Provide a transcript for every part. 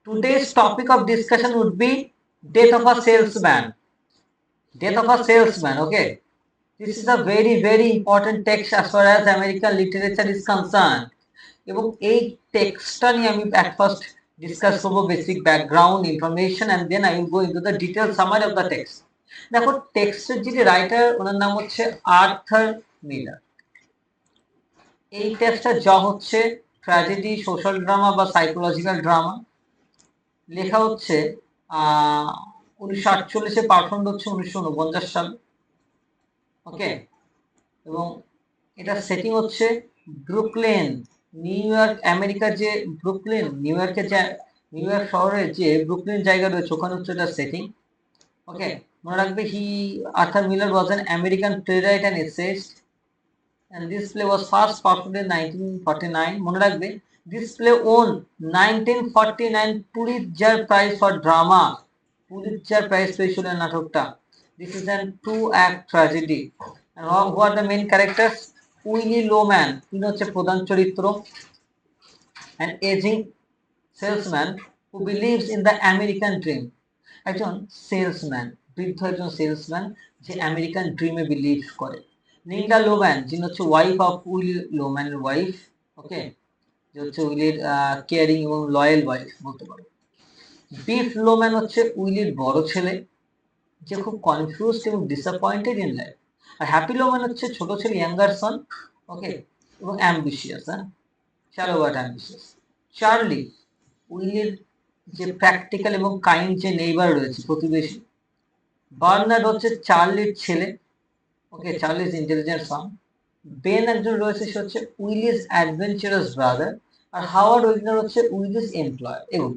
Today's topic of discussion would be death of a salesman. Death of a salesman, okay? This is a very important text as far as American literature is concerned. এবং এই টেক্সটটা নিয়ে আমি at first discuss করব basic background information and then I will go into the detailed summary of the text. দেখো টেক্সটের যে writer ওনার নাম হচ্ছে আর্থার মিলার। এই টেক্সটটা যা হচ্ছে ট্র্যাজেডি, সোশ্যাল ড্রামা বা সাইকোলজিক্যাল ড্রামা। লেখা হচ্ছে 1948-এ, পারফর্ম হচ্ছে 1949 সালে, ওকে। এবং এটা সেটিং হচ্ছে ব্রুকলিন, নিউ ইয়র্ক, আমেরিকার যে ব্রুকলিন, নিউ ইয়র্ক শহরের যে ব্রুকলিন জায়গা রয়েছে ওখানে হচ্ছে এটা সেটিং, ওকে। মনে রাখবে Arthur Miller was an American playwright and essayist and this play was first performed in 1949. মনে রাখবে this play won 1949 Pulitzer Prize for Drama. Pulitzer Prize পেয়েছিল নাটকটা। This is an 2-act tragedy. And who are the main characters? Willy Loman, তিনি হচ্ছে প্রধান চরিত্র। An aging salesman who believes in the American dream. একজন salesman, বৃদ্ধ একজন salesman যে আমেরিকান ড্রিমে বিলিভ করে। লিন্ডা লোম্যান, যিনি হচ্ছে ওয়াইফ অফ উইলি লোম্যানের ওয়াইফ, ওকে, যে হচ্ছে উইলির কেয়ারিং এবং লয়াল ওয়াইফ বলতে পারো। বিফ লোম্যান হচ্ছে উইলির বড় ছেলে, যে খুব কনফিউজড এবং ডিসঅ্যাপয়েন্টেড ইন লাইফ। আর হ্যাপি লোম্যান হচ্ছে ছোট ছেলে, ইয়াঙ্গার সন, ওকে, এবং ambitious, shallow but ambitious. Charlie, উইলির যে প্র্যাকটিক্যাল এবং কাইন্ড যে নেইবার রয়েছে, প্রতিবেশী। বার্নার্ড হচ্ছে চার্লির ছেলে, ওকে, চার্লিজ ইন্টেলিজেন্ট সন। বেন একজন রয়েছে, সে হচ্ছে উইলিস অ্যাডভেঞ্চারাস ব্রাদার। আর হাওয়ার্ড উইগনার হচ্ছে উইলিস এমপ্লয়ার। এবং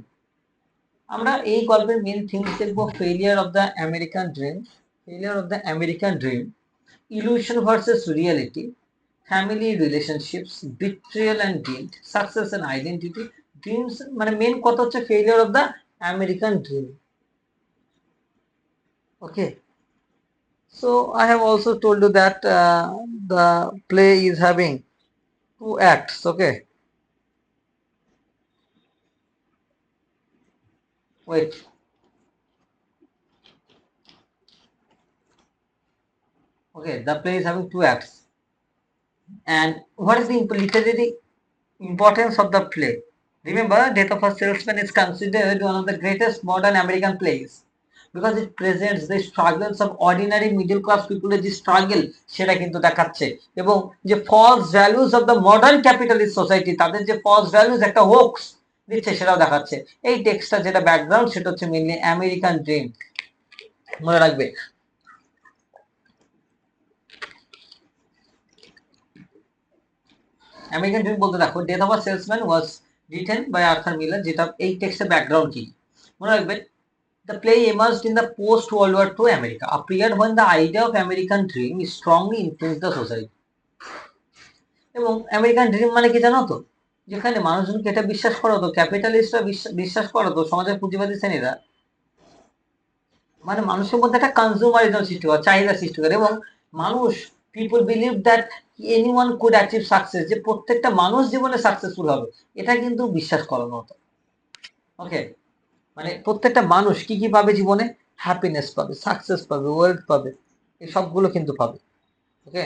আমরা এই গল্পের মেন থিমস দেখবো failure of the American dream, illusion versus reality, family relationships, betrayal and guilt, success and identity. Dreams মানে মেন কথা হচ্ছে failure of the American dream, okay. So I have also told you that the play is having 2 acts, okay. Wait. Okay, the play is having 2 acts. And what is the literary importance of the play? Remember, Death of a Salesman is considered one of the greatest modern American plays because it presents the struggles of ordinary middle class people. যে struggle সেটা কিন্তু দেখাচ্ছে, এবং যে false values of the modern capitalist society, তাদের যে false values একটা hoax দিচ্ছে সেটাও দেখাচ্ছে। এই টেক্সটটা যেটা ব্যাকগ্রাউন্ড সেটা হচ্ছে মেনলি আমেরিকান ড্রিম, মনে রাখবে। আমেরিকান ড্রিম বলতে দেখো, Death of a Salesman was written by Arthur Miller, যেটা এই টেক্সটের ব্যাকগ্রাউন্ড কি মনে রাখবে। The play emerged in the post-World War II America, a period when the idea of American dream strongly influenced the society. এবং American dream মানে কি জানো তো? যেখানে মানুষজনকে এটা বিশ্বাস করা হতো, ক্যাপিটালিস্টরা বিশ্বাস করা হতো, সমাজের পুঁজিবাদী শ্রেণীরা, মানে মানুষের মধ্যে একটা কনজিউমারিজম সৃষ্টি করে, চাহিদা সৃষ্টি করে। এবং মানুষ, people believe that anyone could achieve success, যে প্রত্যেকটা মানুষ জীবনে সাকসেসফুল হবে, এটা কিন্তু বিশ্বাস করানো হতো, ওকে। মানে প্রত্যেকটা মানুষ কি কি পাবে জীবনে? হ্যাপিনেস পাবে, সাকসেস পাবে, ওয়েলথ পাবে, এই সবগুলো কিন্তু পাবে, okay,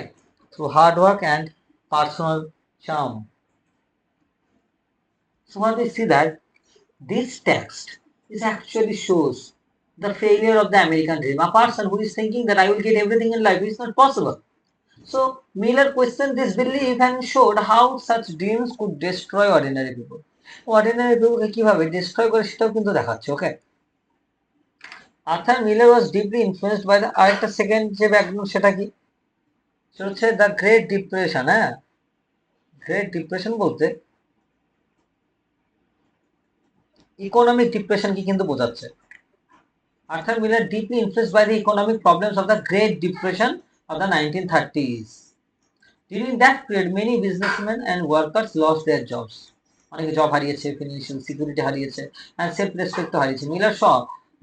through hard work and personal charm. So what we see that this text is actually shows the failure of the American dream. A person who is thinking that I will get everything in life is not possible. So Miller questioned this belief and showed how such dreams could destroy ordinary people. Ordinary people কিভাবে destroy করে সেটাও কিন্তু দেখাচ্ছে, okay. Arthur Miller was deeply influenced by the, আরেকটা second যে background সেটা কি, সেটা হচ্ছে দ্য গ্রেট ডিপ্রেশন। হ্যাঁ, গ্রেট ডিপ্রেশন বলতে ইকোনমিক ডিপ্রেশন কি কিন্তু বোঝাচ্ছে। Arthur Miller deeply influenced by the economic problems of the Great Depression of the 1930s. During that period, many businessmen and workers lost their jobs. অনেকে job হারিয়েছে, financial security হারিয়েছে, and self-respect হারিয়েছে।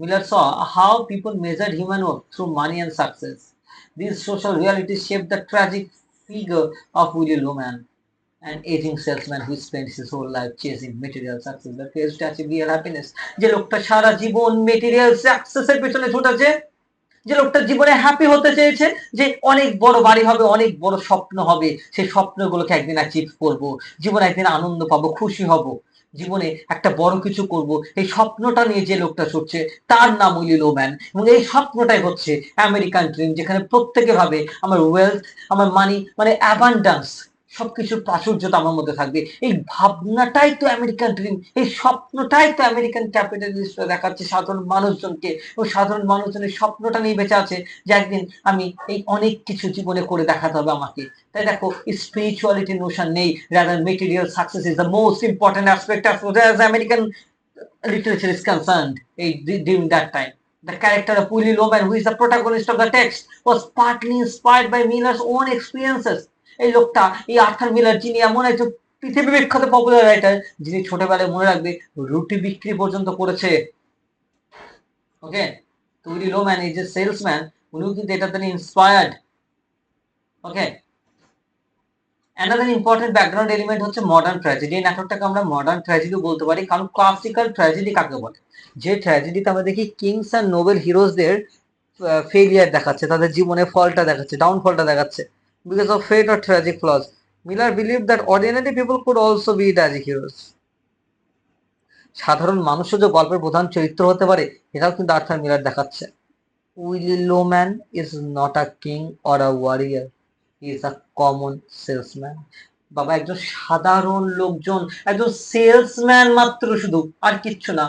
Miller saw how people measured human worth through money and success. These social realities shaped the tragic figure of Willie Loman. an aging salesman who spends his whole life chasing material success but fails to achieve real happiness. যে লোকটা সারা জীবন material সাকসেসের পেছনে ছুটেছে, যে লোকটা জীবনে happy হতে চেয়েছে, যে অনেক বড় বাড়ি হবে, অনেক বড় স্বপ্ন হবে, সেই স্বপ্নগুলোকে একদিন অ্যাচিভ করব, জীবনে একদিন আনন্দ পাবো, খুশি হব, জীবনে একটা বড় কিছু করব, এই স্বপ্নটা নিয়ে যে লোকটা ছুটছে তার নাম উইলি লোম্যান। এবং এই স্বপ্নটাই হচ্ছে আমেরিকান ড্রিম, যেখানে প্রত্যেকে ভাবে আমার ওয়েলথ, আমার মানি মানে অ্যাবান্ডান্স, সবকিছুর প্রাচুর্যতা আমার মধ্যে থাকবে। এই ভাবনাটাই তো আমেরিকান ড্রিম, এই স্বপ্নটাই তো আমেরিকান ক্যাপিটালিস্টরা দেখাচ্ছে সাধারণ মানুষজনকে। ও সাধারণ মানুষজনের স্বপ্নটা নিয়ে বেঁচে আছে যে একদিন আমি এই অনেক কিছু জীবনে করে দেখাতে হবে আমাকে। তাই দেখো, স্পিরিচুয়ালিটি নোশন নেই, rather material success is the most important aspect as American literature is concerned এই during that time. The character of Willie Loman, who is the protagonist of the text, was partly inspired by Miller's own experiences. এই লোকটা, এই Arthur Miller, যিনি এমন একজন পৃথিবী বিখ্যাত popular writer, যিনি ছোটবেলায় মনে রাখবে রুটি বিক্রি পর্যন্ত করেছে। ওকে, তো উইলি লোম্যান এই যে সেলসম্যান, উনিও কিন্তু এটা থেকে ইন্সপায়ার্ড। ওকে, অ্যানাদার ইম্পর্টেন্ট ব্যাকগ্রাউন্ড এলিমেন্ট হচ্ছে মডার্ন ট্র্যাজেডি। এই নাটকটাকে আমরা মডার্ন ট্র্যাজেডিও বলতে পারি, কারণ ক্লাসিক্যাল ট্র্যাজেডি কাকে বলে? যে ট্র্যাজেডিতে আমরা দেখি কিংস অ্যান্ড নোবেল হিরোজদের ফেলিয়ার দেখাচ্ছে, তাদের জীবনে ফলটা দেখাচ্ছে, ডাউনফলটা দেখাচ্ছে, because of fate or tragic flaws. Miller believe that ordinary people could also be tragic heroes. সাধারণ মানুষও যে গল্পের প্রধান চরিত্র হতে পারে, এটাও কিন্তু আর্থার মিলার দেখাচ্ছে। Willy Loman is not a king or a warrior, he is a common salesman. বাবা, একজন সাধারণ লোকজন, একজন সেলসম্যান মাত্র, শুধু আর কিচ্ছু না।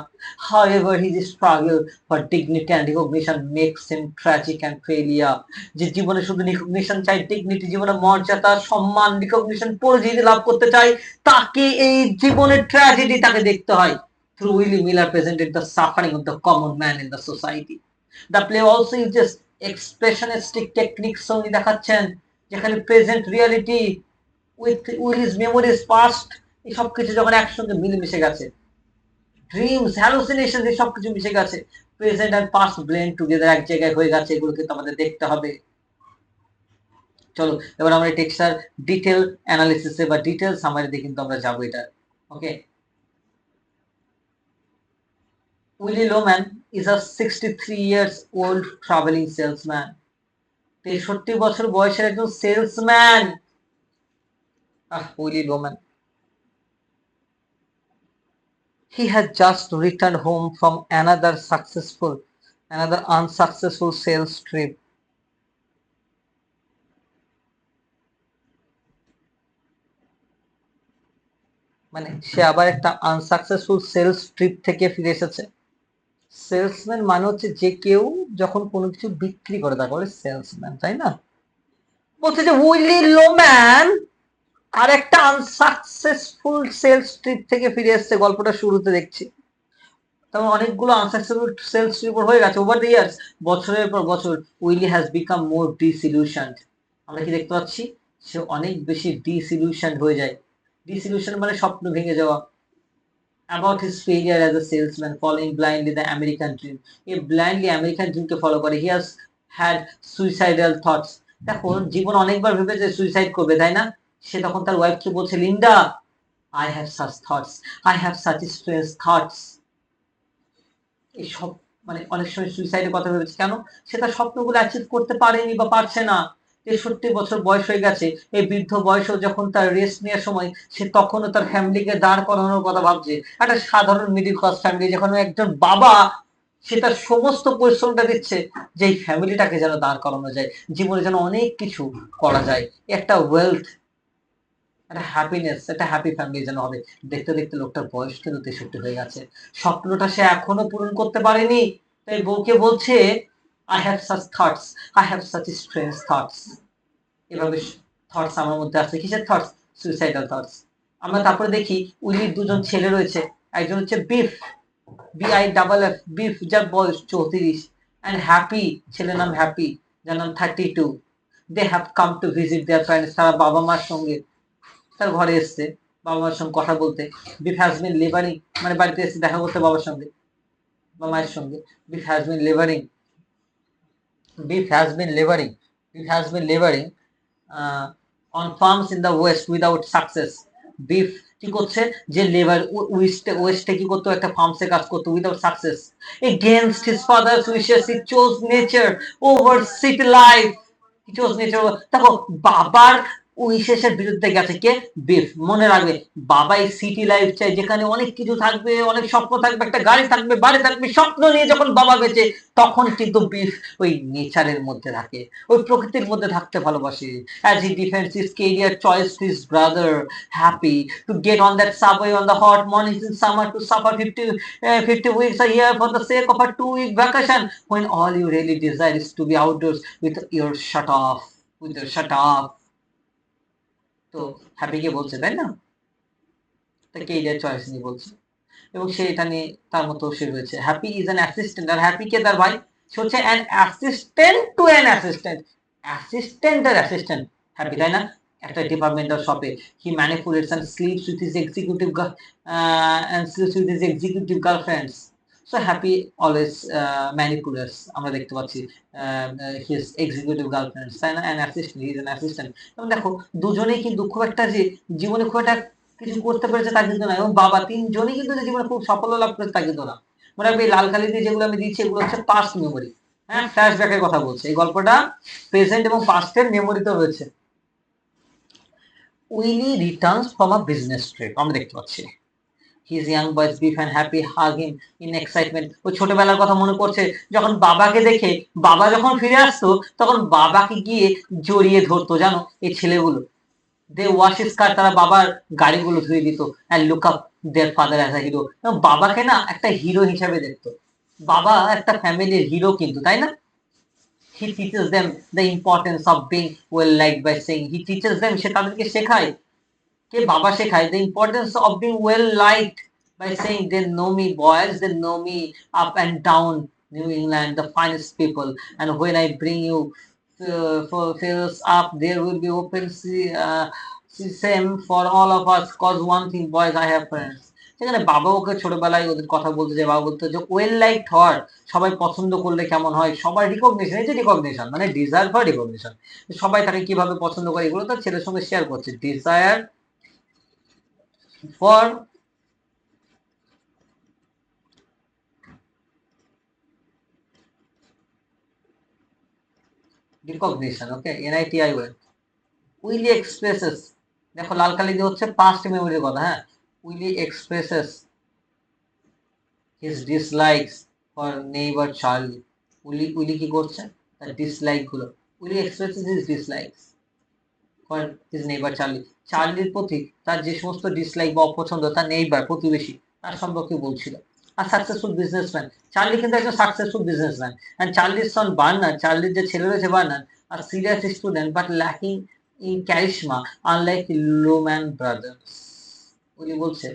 However, his struggle for dignity and recognition makes him tragic and failure. যে জীবনে শুধু রিকগনিশন চাই, ডিগনিটি, জীবনে মর্যাদা, সম্মান, রিকগনিশন, পরিচিতি লাভ করতে চাই, তাকে এই জীবনের ট্র্যাজেডি তাকে দেখতে হয়। Through Willie Miller presented the suffering of the common man in the society. The play also uses expressionistic techniques উনি দেখাচ্ছেন, যেখানে present reality with Willis memories past, এই সব কিছু যখন একসঙ্গে মিলেমিশে গেছে, ড্রিমস, হ্যালুসিনেশন, এই সব কিছু মিশে গেছে, present and past blend together এক জায়গায় হয়ে গেছে, এগুলো কিন্তু আমাদের দেখতে হবে। চলো এবার আমরা টেক্সটার ডিটেল অ্যানালিসিসে বা ডিটেল সামারিতে কিন্তু আমরা যাবো এটা। ওকে, Willy Lowman is a 63 years old traveling salesman. 63 বছর বয়সের একজন salesman. Willy Loman, he had just returned home from another unsuccessful sales trip. মানে সে আবার একটা আনসাকসেসফুল সেলস ট্রিপ থেকে ফিরে এসেছে। সেলসম্যান মানে হচ্ছে যে কেউ যখন কোনো কিছু বিক্রি করে তাকে বলে সেলসম্যান, তাই না? বলছে যে উইলি লোম্যান আর একটা আনসাকসেসফুল সেলস ট্রিপ থেকে ফিরে এসেছে, গল্পটা শুরুতে দেখছি। তেমন অনেকগুলো আনসাকসেসফুল সেলস ট্রিপ হয়ে গেছে ওভার দ্য ইয়ার্স, বছরের পর বছর। Willy has become more disillusioned. আমরা কি দেখতে পাচ্ছি? সে অনেক বেশি ডিসইলিউশনড হয়ে যায়। ডিসইলিউশন মানে স্বপ্ন ভেঙে যাওয়া। About his failure as a salesman, following blindly the American dream. এই blindly American dream কে ফলো করে। He has had suicidal thoughts. দেখো, জীবন অনেকবার ভেবেছে সুইসাইড করবে, তাই না? সে তখন তার ওয়াইফকে বলছে, Linda, I have such thoughts, I have such strange thoughts. এই সব মানে অনেক সময় সুইসাইডের কথা ভেবেছে। কেন? সে তার স্বপ্নগুলো অ্যাচিভ করতে পারেনি বা পারছে না। 63 বছর বয়স হয়ে গেছে, এই বৃদ্ধ বয়সেও যখন তার রেস্ট নেওয়ার সময়, সে তখনও তার ফ্যামিলিকে দাঁড় করানোর কথা ভাবছে। একটা সাধারণ মিডিল ক্লাস ফ্যামিলি, যখন একজন বাবা সে তার সমস্ত পরিশ্রমটা দিচ্ছে যে এই ফ্যামিলিটাকে যেন দাঁড় করানো যায়, জীবনে যেন অনেক কিছু করা যায়, একটা ওয়েলথ, একটা হ্যাপিনেস, একটা হ্যাপি ফ্যামিলি যেন হবে। দেখতে দেখতে লোকটার বয়স কিন্তু 63 হয়ে গেছে, স্বপ্নটা সে এখনো পূরণ করতে পারেনি। তাই বউকে বলছে, I have such thoughts, I have such strange thoughts. এভাবে থটস আমার মধ্যে আছে। কিসের থটস? Suicidal thoughts. আমরা তারপরে দেখি উইলির দুজন ছেলে রয়েছে। একজন হচ্ছে বিফ, BIFF, বিফ, যার বয়স 34, অ্যান্ড হ্যাপি, ছেলের নাম হ্যাপি, যার নাম 32। They have come to visit their parents. তারা বাবা মার সঙ্গে তার ঘরে এসছে বাবা মার সঙ্গে কথা বলতে। বিফ হ্যাজ বিন লিভারিং, মানে বাড়িতে এসে দেখা করতে বাবার সঙ্গে বা মায়ের সঙ্গে। Biff has been living, Biff has been living, Biff has been living on farms in the west without success. Biff কি করছে, যে লেবার ওয়েস্টে কি করতো, একটা ফার্মসে কাজ করতো without success, against his father's wishes হি choose nature over city life. হি choose nature, দেখো বাবার উইশেসের বিরুদ্ধে গেছে কে, বিফ। মনে রাখবে, বাবা এই সিটি লাইফ চাই, যেখানে অনেক কিছু থাকবে, অনেক স্বপ্ন থাকবে, একটা গাড়ি থাকবে, বাড়ি থাকবে, স্বপ্ন নিয়ে যখন বাবা বেঁচে, তখন কিন্তু বিফ ওই নেচারের মধ্যে থাকে, ওই প্রকৃতির মধ্যে থাকতে ভালোবাসে। As he defends his career choice to his brother, happy to get on that subway on the hot mornings in summer, to suffer 50 weeks a year for the sake of a 2-week vacation, when all you really desire is to be outdoors with your shut off, with your shut off. তো হ্যাপিকে বলছে, তাই না, তা career choice নিয়ে বলছে, এবং সে এটা নিয়ে তার মতো সে রয়েছে। হ্যাপি ইজ অ্যান অ্যাসিস্ট্যান্ট, আর হ্যাপি কে, তার ভাই। সে হচ্ছে an assistant to an assistant, অ্যাসিস্ট্যান্টের অ্যাসিস্ট্যান্ট হ্যাপি, তাই না, একটা ডিপার্টমেন্টাল শপে। He manipulates and sleeps with his executive girlfriends. So Happy always manipulates, আমরা দেখতে পাচ্ছি হিজ এক্সিকিউটিভ গার্লফ্রেন্ডস, তাই না, an assistant, he is an assistant. এবং দেখো দুজনেই কিন্তু খুব একটা যে জীবনে খুব একটা কিছু করতে পেরেছে তা কিন্তু না, এবং বাবা তিনজনই কিন্তু জীবনে খুব সাফল্য লাভ করেছে তা কিন্তু না। মনে রাখবে, লাল কালি দিয়ে যেগুলো আমি দিচ্ছি এগুলো হচ্ছে পাস্ট মেমোরি, হ্যাঁ, ফ্ল্যাশব্যাকের কথা বলছে। এই গল্পটা প্রেজেন্ট এবং পাস্টের মেমোরিতে রয়েছে। Willy returns from a business trip, আমরা দেখতে পাচ্ছি। His young boys Biff and Happy hug him in excitement. ও ছোটবেলার কথা মনে করছে, যখন বাবাকে দেখে, বাবা যখন ফিরে আসতো তখন বাবাকে গিয়ে জড়িয়ে ধরতো, জানো এই ছেলেগুলো। দে ওয়াশ হিজ কার, তারা বাবার গাড়িগুলো ধুয়ে দিত, and look up their father as a hero. এবং বাবাকে না একটা হিরো হিসাবে দেখতো, বাবা একটা ফ্যামিলির হিরো কিন্তু, তাই না। He teaches them the importance of being well liked by saying, he teaches them, সে তাদেরকে শেখায়, কে, বাবা শেখায়, the importance of being well liked by saying, they know me boys, they know me up and down New England, the finest people, and when I bring you for fails up, there will be open same for all of us, cause one thing boys, I have friends. সেখানে বাবা ওকে ছোটবেলায় ওদের কথা বলতে, যে বাবা বলতো যে ওয়েল লাইকড হওয়ার, সবাই পছন্দ করলে কেমন হয়, সবার রিকগনিশন, এই যে রিকগনিশন মানে ডিজায়ার ফর রিকগনিশন, সবাই তাকে কিভাবে পছন্দ করে, এগুলো তার ছেলের সঙ্গে শেয়ার করছে। Desire for recognition, okay, NITI Willy expresses, দেখো লাল কালি দিয়ে হচ্ছে পাস্ট মেমোরির কথা, হ্যাঁ। Willy expresses his dislikes for neighbour Charlie. Willy কি করছে, তার ডিসলাইক গুলো, Willy expresses his dislikes for his neighbour Charlie, চার্লির প্রতি তার যে সমস্ত ডিসলাইক বা অপছন্দ, তার নেইবার প্রতিবেশী, তার সম্পর্কে বলছিল। আর সাকসেসফুল বিজনেসম্যান, চার্লি কিন্তু একজন সাকসেসফুল বিজনেসম্যান, এন্ড চার্লির সন বার্নার্ড, চার্লির যে ছেলে রয়েছে বার্নার্ড, আর serious student but lacking in charisma unlike Loman brothers. Willy বলছে,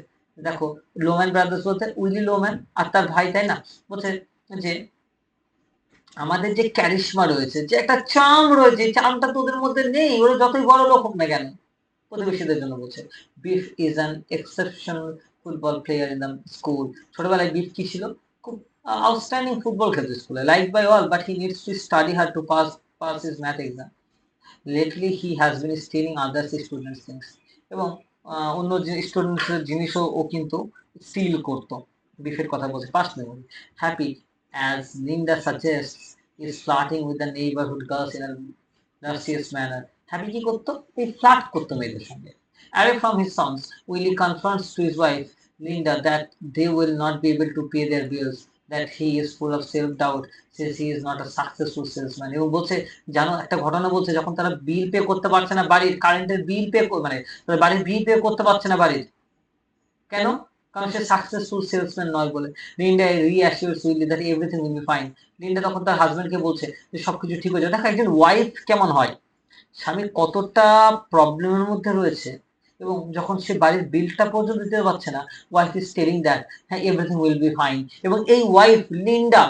দেখো লোম্যান ব্রাদার্স বলতে উইলি লোম্যান আর তার ভাই, তাই না, বলছে যে আমাদের যে ক্যারিশমা রয়েছে, যে একটা চার্ম রয়েছে, চার্মটা তোদের মধ্যে নেই, ওরা যতই বড় লোক হোক না কেন। প্রতিবেশীদের জন্য বলছে। Biff is an exceptional football player in the school. ছোটবেলায় বিফ কি ছিল, খুব আউটস্ট্যান্ডিং ফুটবল খেলতো স্কুলে, like by all, but he needs to study hard to pass his math exam. Lately he has been stealing others students things, এবং অন্য যে স্টুডেন্টসের জিনিসও ও কিন্তু স্টিল করতো। বিফের কথা বলছে, first memory. Happy, as Linda suggests, is flirting with the neighborhood girls in a lascivious manner. Happy কি করতো, এই ফ্লার্ট করতো মেয়েদের সঙ্গে। Away from his sons, Willie confronts to his wife Linda that they will not be able to pay their bills, that he is full of self-doubt since he is not a successful salesman. এবং বলছে, জানো একটা ঘটনা বলছে, যখন তারা bill pay করতে পারছে না, বাড়ির কারেন্টের বিল পে, মানে বাড়ির বিল পে করতে পারছে না বাড়ির, কেন, কারণ সে সাকসেসফুল সেলসম্যান নয় বলে। Linda reassures Willy that everything will be fine. Linda তখন তার হাজবেন্ডকে বলছে যে সবকিছু ঠিক হয়ে যাবে। দেখো একজন ওয়াইফ কেমন হয়, স্বামী কতটা প্রবলেমের মধ্যে রয়েছে, এবং যখন সে বাড়ির বিলটা পর্যন্ত দিতে পারছে না, ওয়াইফ ইজ টেলিং দ্যাট হ্যাঁ এভরিথিং উইল বি ফাইন। এবং এই ওয়াইফ লিন্ডা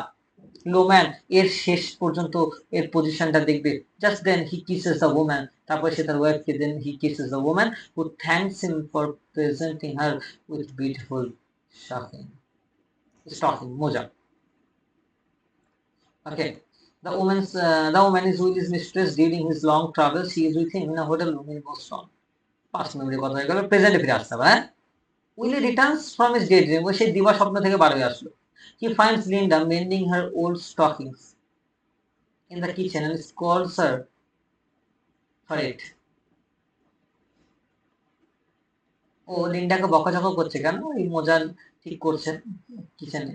লোম্যান এর শেষ পর্যন্ত এর পজিশনটা দেখবে। Just then he kisses the woman, তারপর সে তার ওয়াইফকে then he kisses the woman who thanks him for presenting her with beautiful stocking, মোজা। Okay, The woman is Willie's mistress during his long travel. She is with him in a hotel room in Boston. Past memory কথা হয়ে গেল, প্রেজেন্টে ফিরে আসতে হবে। হ্যাঁ, Willy returns from his day dream, সেই দিবা স্বপ্ন থেকে বার হয়ে আসলো। He finds Linda mending her old stockings in the kitchen and scolds her for it. ও লিন্ডাকে বকাঝকা করছে, কেন এই মোজা ঠিক করছেন কিচেনে।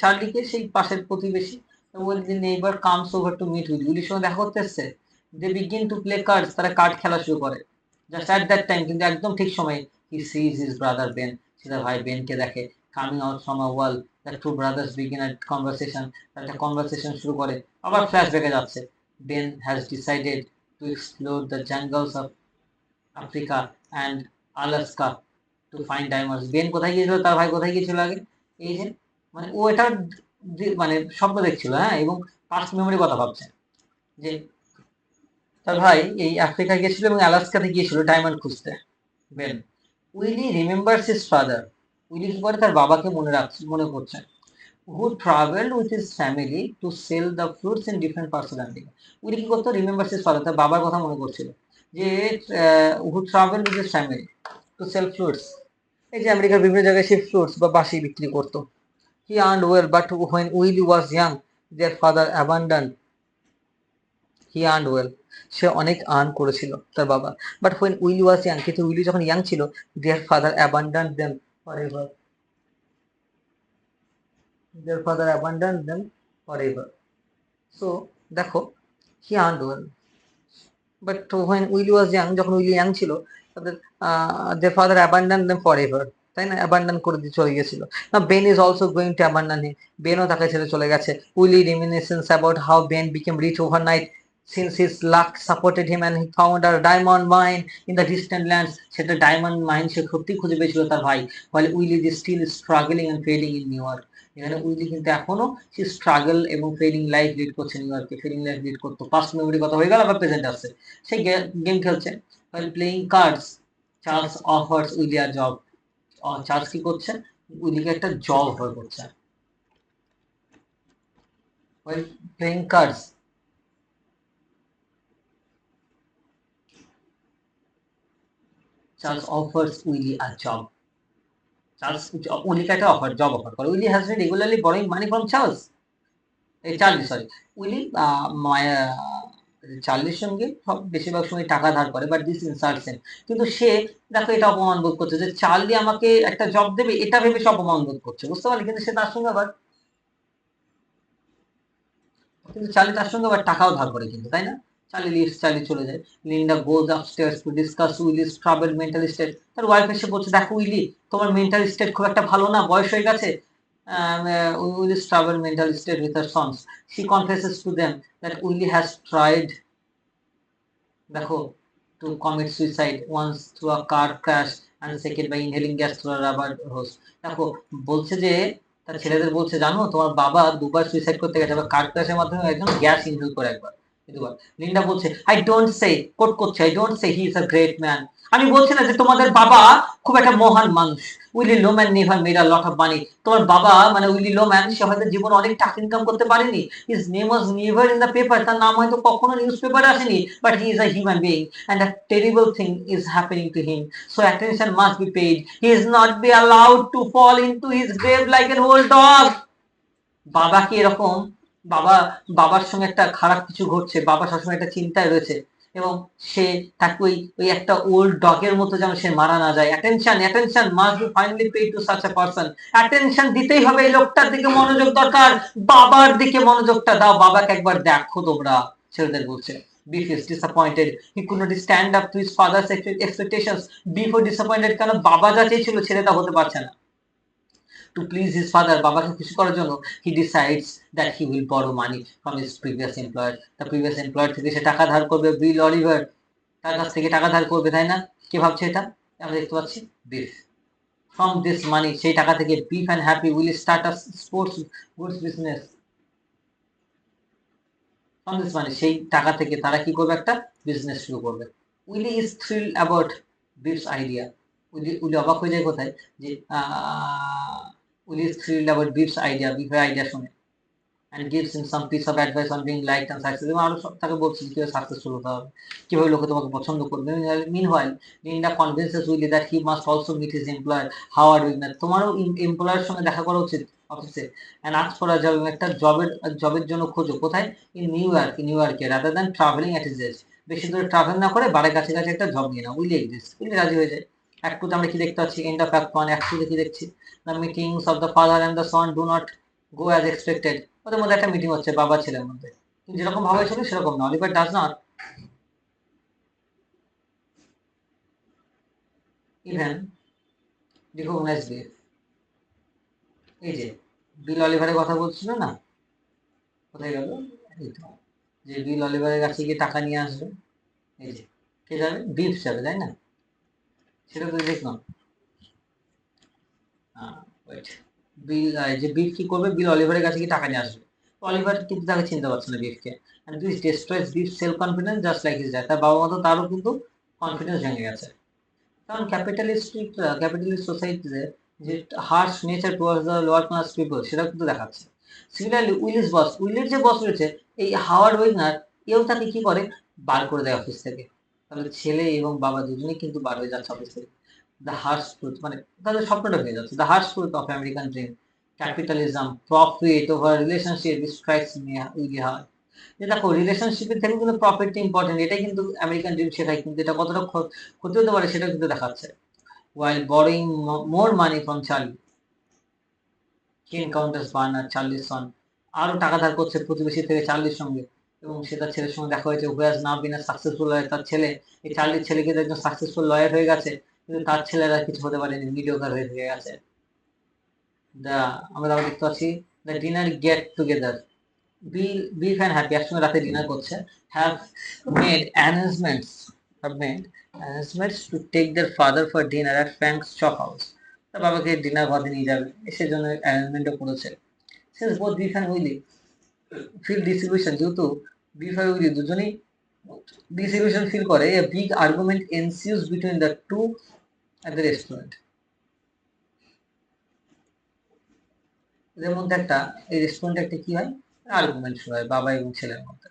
চার্লিকে সেই পাশের প্রতিবেশী neighbour comes over to meet উইলির সঙ্গে দেখা করতে এসছে। They begin to play cards, তারা কার্ড খেলা শুরু করে। জাস্ট অ্যাট দ্যাট টাইম, কিন্তু একদম ঠিক সময়, he sees his brother Ben, সে তার ভাই বেনকে দেখে। Coming out from a wall, the two brothers begin a conversation, একটা কনভারসেশন শুরু করে। আবার ফ্ল্যাশব্যাকে যাচ্ছে। Ben has decided to explore the jungles of Africa and Alaska to find diamonds. Ben কোথায় গিয়েছিল, তার ভাই কোথায় গিয়েছিল আগে, এই যে মানে ও এটা মানে স্বপ্ন দেখছিল, হ্যাঁ, এবং পাস্ট মেমোরি কথা ভাবছে যে তার ভাই এই আফ্রিকা গিয়েছিল এবং আলাস্কাতে গিয়েছিল ডায়মন্ড খুঁজতে। Ben Willy remembers his father, Willy কি করে, তার বাবাকে মনে করছে। Who travelled with his family to sell the fruits in different parts of America. Willy কি করতো, রিমেম্বারস হিজ ফাদার, তার বাবার কথা মনে করছিল, যে who travelled with his family to sell fruits, এই যে আমেরিকার বিভিন্ন জায়গায় সে ফ্রুটস বা বাসি বিক্রি করতো। He earned well, but when Willie was young, their father abandoned. He earned well. সে অনেক আর্ন করেছিল তার বাবা, but when Willie was young, কিন্তু উইলি যখন ইয়াং ছিল, their father abandoned them forever. Their father abandoned them forever. So দেখো, he earned well, but when Willie was young, যখন Willy young ছিল, তাদের their father abandoned them forever, তাই না, abandon করে দিয়ে চলে গেছিল। না, Ben is also going to abandon him, বেনও তাকে ছেড়ে চলে গেছে। Willy reminiscence about how Ben became rich overnight since his luck supported him and he found a diamond mine in the distant lands. সেটা ডায়মন্ড মাইন সে সত্যিই খুঁজে পেয়েছিল তার ভাই, while Willy is still struggling and failing in New York. এখানে Willy কিন্তু এখনো সে স্ট্রাগল এবং ফেলিং লাইফ লিড করছে নিউ ইয়র্কে, ফেলিং লাইফ লিড করতো। পাস্ট মেমোরি কথা হয়ে গেল, আবার প্রেজেন্ট আসছে, সে গেম খেলছে। while playing cards, Charles offers Willy a job. Charles কি করছে, উইলিকে একটা জব অফার করছে। while playing cards, Charles offers Willy a job. Charles উইলিকে একটা জব অফার করে। Willy has been regularly borrowing money from Charles, Charlie sorry, Willy চার্লির সঙ্গে সব বেশিরভাগ সময় টাকা ধার করে, বাট দিস ইনসাল্টস হিম, কিন্তু সে দেখো এটা অপমান বোধ করছে যে চার্লি আমাকে একটা জব দেবে, এটা ভেবে সে অপমান বোধ করছে, বুঝতে পারলি, কিন্তু সে তার সঙ্গে আবার টাকাও ধার করে কিন্তু, তাই না। চার্লি চলে যায়। Linda goes upstairs to discuss Willis trouble mental state. তার ওয়াইফ এসে বলছে, দেখো উইলি, তোমার মেন্টাল স্টেট খুব একটা ভালো না, বয়স হয়ে গেছে। Willy's trouble mental state with her sons. She confesses to them that Willy has tried, দেখো, to commit suicide once through a car crash and second by inhaling gas through a rubber hose. দেখো, বলছে যে তার ছেলেদের বলছে, জানো তোমার বাবা দুবার সুইসাইড করতে গেছে, আবার কার ক্র্যাশের মাধ্যমে একজন গ্যাস ইনহেল করে একবার, দুবার। লিন্ডা বলছে, আই ডোন্ট সে, কোট করছে, I don't say he is a great man, আমি বলছি না যে তোমাদের বাবা খুব একটা মহান মানুষ। Willy Loman never made a lot of money, তোমার বাবা মানে উইলি লোম্যান, সে হয়তো জীবনে অনেক টাকা ইনকাম করতে পারেনি। His name was never in the paper, তার নাম হয়তো কখনো নিউজ পেপারে আসেনি, but he is a human being and a terrible thing is happening to him, so attention must be paid. He is not be allowed to fall into his grave like an old dog. বাবা কি এরকম, বাবার সঙ্গে একটা খারাপ কিছু ঘটছে, বাবা সবসময় একটা চিন্তায় রয়েছে, এবং সে তাকে ওই একটা ওল্ড ডগের মতো যেন সে মারা না যায়। Attention must be finally paid to such a person. Attention দিতেই হবে, এই লোকটার দিকে মনোযোগ দরকার, বাবার দিকে মনোযোগটা দাও, বাবাকে একবার দেখো তোমরা, ছেলেদের বলছে। Beef is disappointed. He could not stand up to his father's expectations. Beef was disappointed, কারণ বাবা যা চেয়েছিল ছেলেটা হতে পারছে না। To please his father, বাবাকে খুশি করার জন্য, he decides that he will borrow money from his previous employer. The previous employer থেকে সে টাকা ধার করবে, বিল অলিভার, তার কাছ থেকে টাকা ধার করবে, তাই না। কে ভাবছে এটা, আমরা দেখতে পাচ্ছি, বিফ। From this money, সেই টাকা থেকে Beef and Happy will start a sports goods business. From this money, সেই টাকা থেকে তারা কি করবে, একটা বিজনেস শুরু করবে। Willy is thrilled about Beef's idea. উইলি অবাক হয়ে যায় কোথায়, যে Willy is thrilled about Beef's idea, বিফের আইডিয়া শুনে। and gives him some piece of advice on being liked and successful. এবং আরো তাকে বলছেন কিভাবে সাকসেসফুল হতে হবে, কিভাবে লোকে তোমাকে পছন্দ করবে। Meanwhile, Linda convinces Willie that he must also meet his employer Howard Wigner. তোমারও এমপ্লয়ারের সঙ্গে দেখা করা উচিত অফিসে, and ask for a job, একটা জবের জন্য খোঁজো। কোথায়? ইন নিউ ইয়র্কে, rather than travelling at his age. বেশি দূরে ট্রাভেল না করে বাড়ির কাছে কাছে একটা জব নিয়ে নাও। উইলি এগ্রিজ, উইলি রাজি হয়ে যায়। অ্যাক্ট টুতে আমরা কি দেখতে পাচ্ছি? End of act one. Act টুতে কি দেখছি? The meetings of the father and the son do not go as expected. ওদের মধ্যে একটা মিটিং হচ্ছে বাবা ছেলের মধ্যে, কিন্তু যেরকম ভাবে ছিল সেরকম না। Oliver does not even recognize Biff. এই যে বিল অলিভারের কথা বলছিল না, কোথায় গেল? যে বিল অলিভারের কাছে গিয়ে টাকা নিয়ে আসবে, এই যে কে যাবে? বিফ যাবে, তাই না? সেটা তো দেখলাম। বিল, যে বিফ কি করবে? বিল অলিভারের কাছে গিয়ে টাকা নিয়ে আসবে। অলিভার কিন্তু তাকে চিনতে পারছে না বিফকে, and this destroys Beef's self confidence just like his dad. তার বাবা মতো তারও কিন্তু কনফিডেন্স ভেঙে গেছে। কারণ ক্যাপিটালিস্ট সোসাইটিতে যে harsh nature towards the lower class people, সেটা কিন্তু দেখাচ্ছে। সিমিলারলি উইলির যে বস রয়েছে এই হাওয়ার্ড ওয়েগনার, এও তাকে কি করে? বার করে দেয় অফিস থেকে। তাহলে ছেলে এবং বাবা দুজনেই কিন্তু বার হয়ে যাচ্ছে অফিস থেকে। দ্য হার্শ ট্রুথ, মানে তাদের স্বপ্নটা হয়ে যাচ্ছে। The harsh truth of American dream, capitalism, profit over relationship, strikes me Willy hard. যে দেখো, রিলেশনশিপের থেকে কিন্তু প্রফিটটা ইম্পর্টেন্ট, এটাই কিন্তু আমেরিকান ড্রিম শেখায়, কিন্তু এটা কতটা ক্ষতি হতে পারে সেটা কিন্তু দেখাচ্ছে। while borrowing more money from Charlie, he encounters Barnard, চার্লির সন। আরো টাকা ধার করছে প্রতিবেশী থেকে চার্লির সঙ্গে, এবং সে তার ছেলের সঙ্গে দেখা হয়েছে। who has now been a successful lawyer, তার ছেলে, এই চার্লির ছেলে কিন্তু একজন সাকসেসফুল লয়ার হয়ে গেছে, কিন্তু তার ছেলেরা কিছু হতে পারেনি, মিডিওকার হয়ে থেকে গেছে। আমরা দেখতে পাচ্ছি the dinner get together, beef and happy একসঙ্গে রাতে ডিনার করছে। have made arrangements to take their father for dinner at Frank's Chop House. তার বাবাকে ডিনার ঘরে নিয়ে যাবে, সেজন্য অ্যারেঞ্জমেন্টও করেছে। since both Biff and Willy feel disillusion, যেহেতু বিফ আর উইলি দুজনেই disillusion ফিল করে, a big argument ensues between the two at the restaurant. এদের মধ্যে একটা, এই রেস্টুরেন্টে একটা কি হয়? আর্গুমেন্ট শুরু হয় বাবা এবং ছেলের মধ্যে।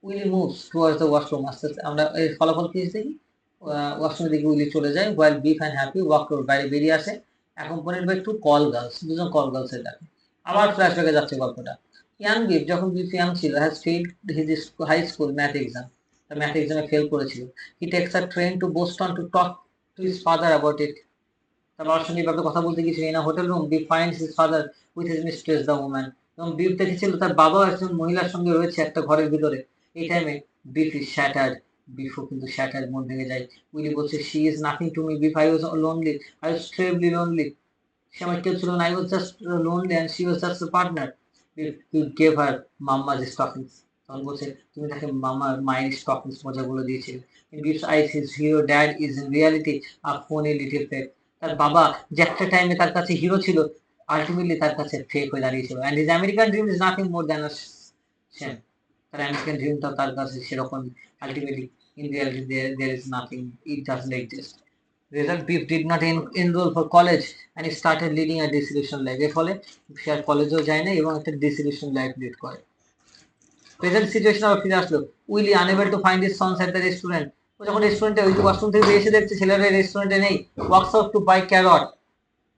Willy moves towards the washroom, আস্তে আস্তে আমরা এই ফলাফল কি দেখি? ওয়াশরুমের দিকে উইলি চলে যায়, while Biff and Happy walk out, বাইরে বেরিয়ে আসে, accompanied by two call girls, দুজন কল গার্লসের ডাকে। আবার ফ্ল্যাশব্যাকে যাচ্ছে গল্পটা। ইয়াং বিফ, যখন বিফ ইয়াং ছিল, has failed his high school math exam, তার ম্যাথ এক্সামে ফেল করেছিল। He takes a train to Boston to talk to his father about it. তার বাবার সঙ্গে ব্যাপারে কথা বলতে গিয়েছিল। In a hotel room Biff finds his father with his mistress the woman, এবং বিফ দেখেছিল তার বাবা একজন মহিলার সঙ্গে রয়েছে একটা ঘরের ভিতরে। এই টাইমে বিফ ইজ শ্যাটার্ড, বিফও কিন্তু শ্যাটার্ড, মন ভেঙে যায়। উইলি বলছে, she is nothing to me Biff, I was lonely, I was terribly lonely. সে আমার কেউ ছিল না, I was just lonely and she was just a partner. You gave her mamma's stockings, তখন বলছে তুমি তাকে মায়ের স্টকিংস মজাগুলো দিয়েছিলে। In Biff's eyes his hero dad is in reality a phony little fake. তার বাবা যে একটা টাইমে তার কাছে হিরো ছিল, আলটিমেটলি তার কাছে ফেক হয়ে দাঁড়িয়েছিল। And his American dream is nothing more than a shame. তার আমেরিকান ড্রিমটা তার কাছে সেরকম, ultimately in reality there is nothing, it doesn't exist. Result, Biff did not enroll for college and started leading a disillusion life. এর ফলে সে আর কলেজেও যায় না এবং একটা ডিসিলিউশন লাইফ লিড করে। প্রেজেন্ট সিচুয়েশন আবার ফিরে আসলো। Willy unable to find his sons at the restaurant, ও যখন রেস্টুরেন্টে ওই ওয়াশরুম থেকে এসে দেখছে ছেলেরা রেস্টুরেন্টে নেই, works out to buy carrot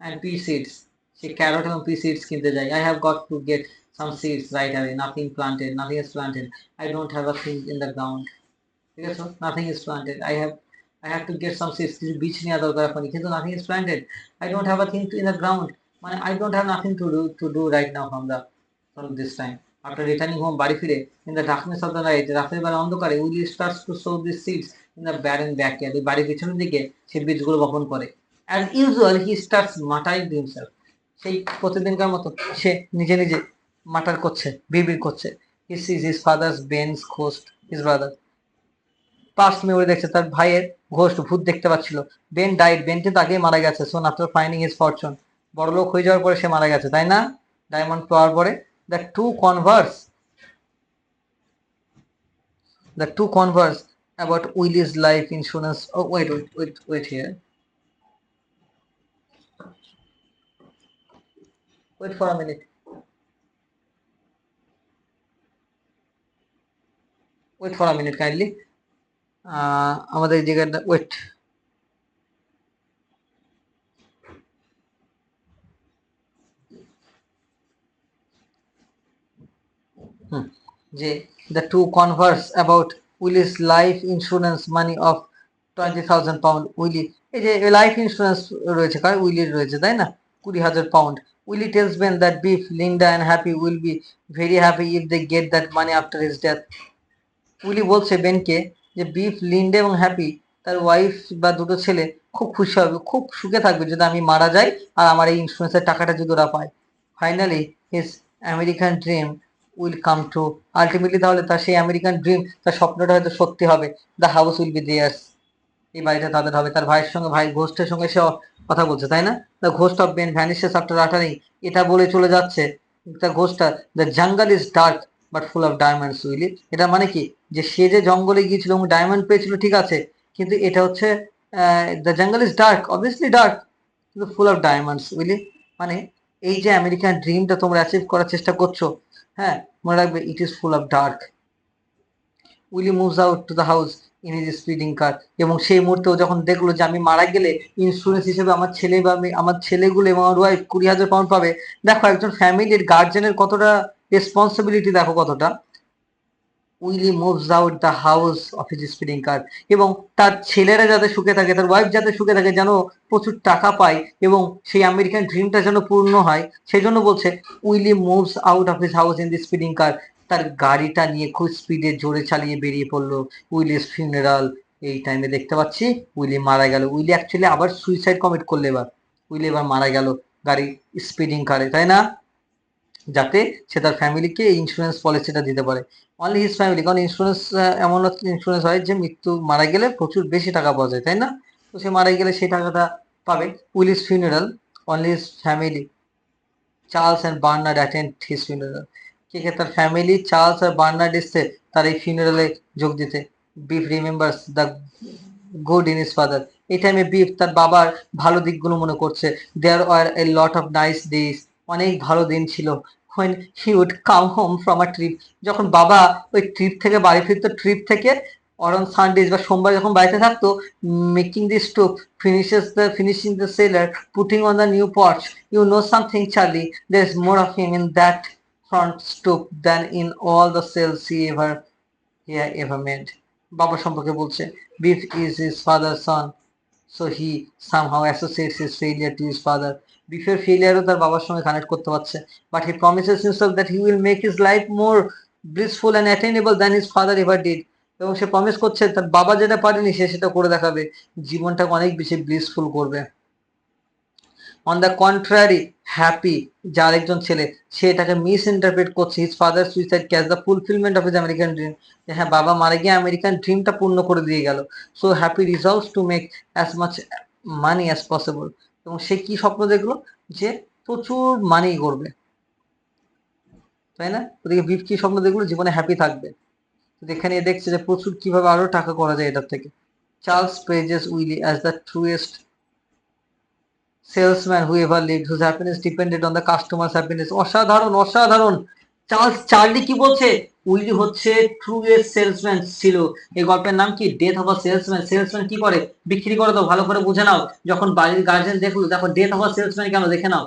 and pea seeds, সে ক্যারট এবং পি সিডস কিনতে যায়। I have got to get some seeds right away, nothing is planted, I don't have a thing in the ground. ঠিক আছে, nothing is planted, I have to get some seeds, কিছু বীজ নেওয়া দরকার এখনই, কিন্তু nothing is planted, I don't have a thing in the ground, মানে I don't have nothing to do right now from this time. After returning home, বাড়ি ফিরে, in the darkness of the night, রাতের বেলা অন্ধকারে, Willie starts to sow these seeds in the barren backyard, এই বাড়ির পিছনের দিকে সে বীজগুলো বপন করে। As usual, he starts muttering to himself, সেই প্রতিদিনকার মতো সে নিজে নিজে মাটার করছে, বিড়বিড় করছে। He sees his father's Ben's ghost, his brother. Past memory দেখছে, তার ভাইয়ের ঘোস্ট, ভূত দেখতে পাচ্ছিল। বেন ডাইড, বেন কিন্তু আগেই মারা গেছে। সোন আফটার ফাইন্ডিং হিজ ফরচুন, বড় লোক হয়ে যাওয়ার পরে সে মারা গেছে, তাই না? ডায়মন্ড পাওয়ার পরে the two converse about Willie's life insurance. Oh, wait here. Wait for a minute. Wait for a minute kindly, আমাদের এই জায়গাটা ওয়েট, যে the two converse about Willy's life insurance money of 20,000 pound. Willy, এই যে life insurance রয়েছে কার, উইলির রয়েছে তাই না, 20,000 pound. Willy tells Ben that Biff, Linda and Happy will be very happy if they get that money after his death. Willy বলছে বেনকে যে Biff, Linda এবং হ্যাপি, তার ওয়াইফ বা দুটো ছেলে খুব খুশি হবে, খুব সুখে থাকবে যদি আমি মারা যাই আর আমার এই ইন্স্যুরেন্সের টাকাটা যদি ওরা পায়। Finally his American dream will come true. Ultimately তাহলে তার সেই আমেরিকান ড্রিম, তার স্বপ্নটা হয়তো সত্যি হবে। The house will be theirs, এই বাড়িটা তাদের হবে। তার ভাইয়ের সঙ্গে, ভাই ঘোস্টের সঙ্গে সে কথা বলছে তাই না। The ghost of Ben vanishes after uttering, এটা বলে চলে যাচ্ছে দ্য ঘোস্টটা, the jungle is dark but full of diamonds Willy. এটা মানে কি, যে সে যে জঙ্গলে গিয়েছিল এবং ডায়মন্ড পেয়েছিল ঠিক আছে, কিন্তু এটা হচ্ছে the jungle is dark, obviously dark, কিন্তু ফুল অফ ডায়মন্ডস উইলি। মানে এই যে আমেরিকান ড্রিমটা তোমরা অ্যাচিভ করার চেষ্টা করছো, হ্যাঁ মনে রাখবে it is full of dark. Willy moves out to the house in his speeding car, এবং সেই মুহূর্তে ও যখন দেখলো যে আমি মারা গেলে ইন্স্যুরেন্স হিসেবে আমার ছেলে বা আমার ছেলেগুলো এবং আমার ওয়াইফ 20,000 পাউন্ড পাবে। দেখো একজন ফ্যামিলির গার্জেনের কতটা রেসপন্সিবিলিটি, দেখো কতটা। Willy moves out the house of his speeding car, এবং তার ছেলেরা যাতে সুখে থাকে, তার ওয়াইফ যাতে সুখে থাকে, যেন প্রচুর টাকা পায় এবং সেই আমেরিকান ড্রিমটা যেন পূর্ণ হয়, সেই জন্য বলছে Willy moves out of his house in the speeding car. তার গাড়িটা নিয়ে খুব স্পিডে জোরে চালিয়ে বেরিয়ে পড়লো। উইলিস ফিউনারাল, এই টাইমে দেখতে পাচ্ছি উইলি মারা গেল। উইলি অ্যাকচুয়ালি আবার সুইসাইড কমিট করলো এবার, উইলি এবার মারা গেল গাড়ি স্পিডিং কারে তাই না, যাতে সে তার ফ্যামিলিকে ইন্স্যুরেন্স পলিসিটা দিতে পারে। অনলি হিজ ফ্যামিলি, কারণ ইন্স্যুরেন্স এমন ইন্স্যুরেন্স হয় যে মৃত্যু, মারা গেলে প্রচুর বেশি টাকা পাওয়া যায় তাই না, তো সে মারা গেলে সেই টাকাটা পাবে। Willy's funeral, only his family Charles and Bernard attend his funeral. কে কে, তার ফ্যামিলি চার্লস আর বার্নার্ড এসছে তার এই ফিউনারালে যোগ দিতে। Beef remembers the good in his father, এই টাইমে বিফ তার বাবার ভালো দিকগুলো মনে করছে। দেয়ার আর এ লট অফ নাইস ডেজ, অনেক ভালো দিন ছিল। when he would come home from a trip, যখন বাবা ওই ট্রিপ থেকে বাড়ি ফিরতো, ট্রিপ থেকে or on Sundays বা সোমবার যখন বাড়িতে থাকতো, making the stove, finishing the cellar, putting on the new porch. You know something, Charlie, there's more of him in that front stove than in all the cells he ever made. বাবা সম্পর্কে বলছে, Biff is his father's son, so he somehow associates his failure to his father. বিফের ফেলিয়ারও তার বাবার সঙ্গে connect করতে পারছে, but he promises himself that he will make his life more blissful and attainable than his father ever did. এবং সে promise করছে তার বাবা যেটা পারেনি সে সেটা করে দেখাবে, জীবনটাকে অনেক বেশি ব্লিসফুল করবে। অন দ্য কন্ট্রারি, হ্যাপি, যার একজন ছেলে, সে এটাকে মিস ইন্টারপ্রেট করছে his father suicide cause the fulfilment of his American dream, হ্যাঁ বাবা মারা গিয়ে আমেরিকান ড্রিমটা পূর্ণ করে দিয়ে গেল। So happy রিজলভস to make as much money as possible, এবং সে কি স্বপ্ন দেখলো, যে প্রচুর মানি করবে তাই না। ওদিকে বিফ কি স্বপ্ন দেখলো, জীবনে হ্যাপি থাকবে। এখানে দেখছে যে প্রচুর কিভাবে আরো টাকা করা যায় এটার থেকে। Charles praises Willy as the truest salesman who ever lived, whose happiness depended on the customers happiness. অসাধারণ অসাধারণ। চার্লি কি বলছে, উইলি হচ্ছে ট্রুয়েস্ট সেলসম্যান ছিল। এই গল্পের নাম কি, death of a salesman. Salesman কি করে, বিক্রি করে। তো ভালো করে বুঝে নাও, যখন বাড়ির গার্জেন দেখলো, দেখো ডেথ অফ আ সেলসম্যান কেন, দেখে নাও।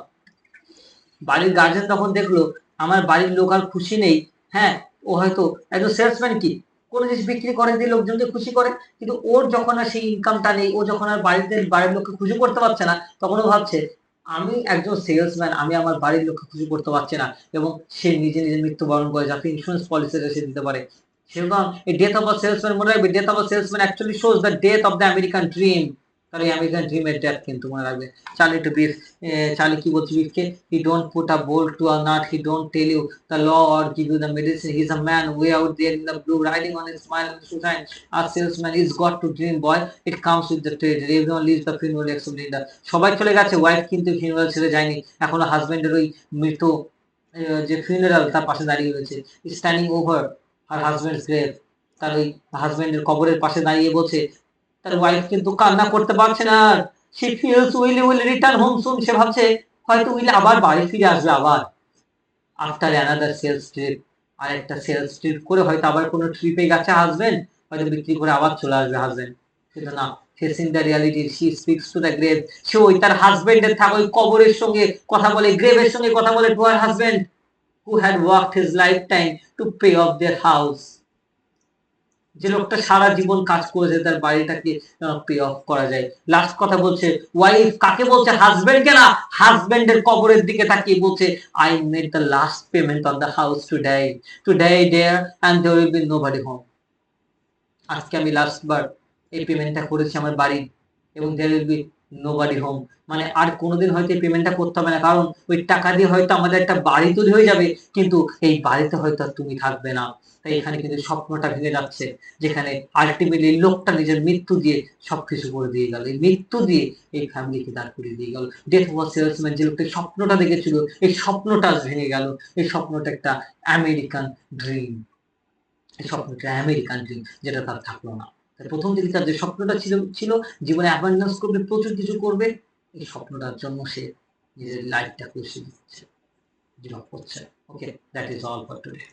বাড়ির গার্জেন তখন দেখলো আমার বাড়ির লোক আর খুশি নেই, হ্যাঁ ও হয়তো একজন সেলসম্যান, কি কোনো জিনিস বিক্রি করে দিয়ে লোকজনকে খুশি করে, কিন্তু ওর যখন আর সেই ইনকামটা নেই, ও যখন আর বাড়ির লোককে খুশি করতে পারছে না, তখন ও ভাবছে আমি একজন সেলসম্যান, আমি আমার বাড়ির লোককে খুশি করতে পারছি না, এবং সে নিজে নিজে মৃত্যুবরণ করে যাতে ইন্স্যুরেন্স পলিসিটা সে দিতে পারে। সেরকম এই ডেথ অফ আ সেলসম্যান, মনে রাখবে death of a salesman actually shows the death of the American dream. তার এই আমেরিকান ড্রিমের ডেথ কিন্তু মনে রাখবে। চার্লি টু বিফ, চার্লি কি বলছে বিফকে, he don't put a bolt to a nut, he don't tell you the law or give you the medicine, he's a man way out there in the blue riding on his smile and sunshine. A salesman is got to dream, boy, it comes with the trade. Everyone leaves the funeral except Linda. সবাই চলে গেছে, wife কিন্তু funeral ছেড়ে যায়নি, এখনো হাজবেন্ডের ওই মৃত যে ফিউনারাল তার পাশে দাঁড়িয়ে রয়েছে, স্ট্যান্ডিং ওভার হার হাজবেন্ডস গ্রেভ, তার ওই হাজবেন্ডের কবরের পাশে দাঁড়িয়ে বলছে, তার ওয়াইফ কিন্তু কান্না করতে পারছে না। she feels Willy will return home soon, সে ভাবছে হয়তো উইলি আবার বাড়ি ফিরে আসবে আবার। আফটার অ্যানাদার সেলস ট্রিপ, আর একটা সেলস ট্রিপ করে হয়তো আবার কোনো ট্রিপে গেছে হাজবেন্ড, হয়তো বিক্রি করে আবার চলে আসবে হাজবেন্ড, কিন্তু না, facing the reality she speaks to the grave, সে ওই তার হাজবেন্ডের থাকে ওই কবরের সঙ্গে কথা বলে, গ্রেভের সঙ্গে কথা বলে to her husband who had worked his lifetime to pay off their house, যে লোকটা সারা জীবন কাজ করেছে তার বাড়িটাকে পে অফ করা যায়। লাস্ট কথা বলছে ওয়াইফ, কাকে বলছে? হাজবেন্ডকে না, হাজবেন্ডের কবরের দিকে তাকিয়ে বলছে I made the last payment on the house today there and there will be nobody home, আজকে আমি লাস্ট বার এই পেমেন্টটা করেছি আমার বাড়ি, এবং there will be nobody home, মানে আর কোনোদিন হয়তো এই পেমেন্টটা করতে হবে না, কারণ ওই টাকা দিয়ে হয়তো আমাদের একটা বাড়ি তৈরি হয়ে যাবে, কিন্তু এই বাড়িতে হয়তো আর তুমি থাকবে না। তাই এখানে কিন্তু স্বপ্নটা ভেঙে যাচ্ছে, যেখানে আলটিমেটলি লোকটা নিজের মৃত্যু দিয়ে সবকিছু করে দিয়ে গেল, এই মৃত্যু দিয়ে এই ফ্যামিলিকে দাঁড় করিয়ে দিয়ে গেল। ডেথ ওয়াজ সেলসম্যান, যে লোকটা স্বপ্নটা দেখেছিল এই স্বপ্নটা ভেঙে গেল, এই স্বপ্নটা একটা আমেরিকান ড্রিম, এই স্বপ্নটা আমেরিকান ড্রিম, যেটা তার থাকলো না। প্রথম দিকে তার যে স্বপ্নটা ছিল জীবনে অ্যাবান্ডেন্স করবে, প্রচুর কিছু করবে, এই স্বপ্নটার জন্য সে নিজের লাইফটা খুশি দিচ্ছে, গিভ আপ করছে। Okay, that is all for today.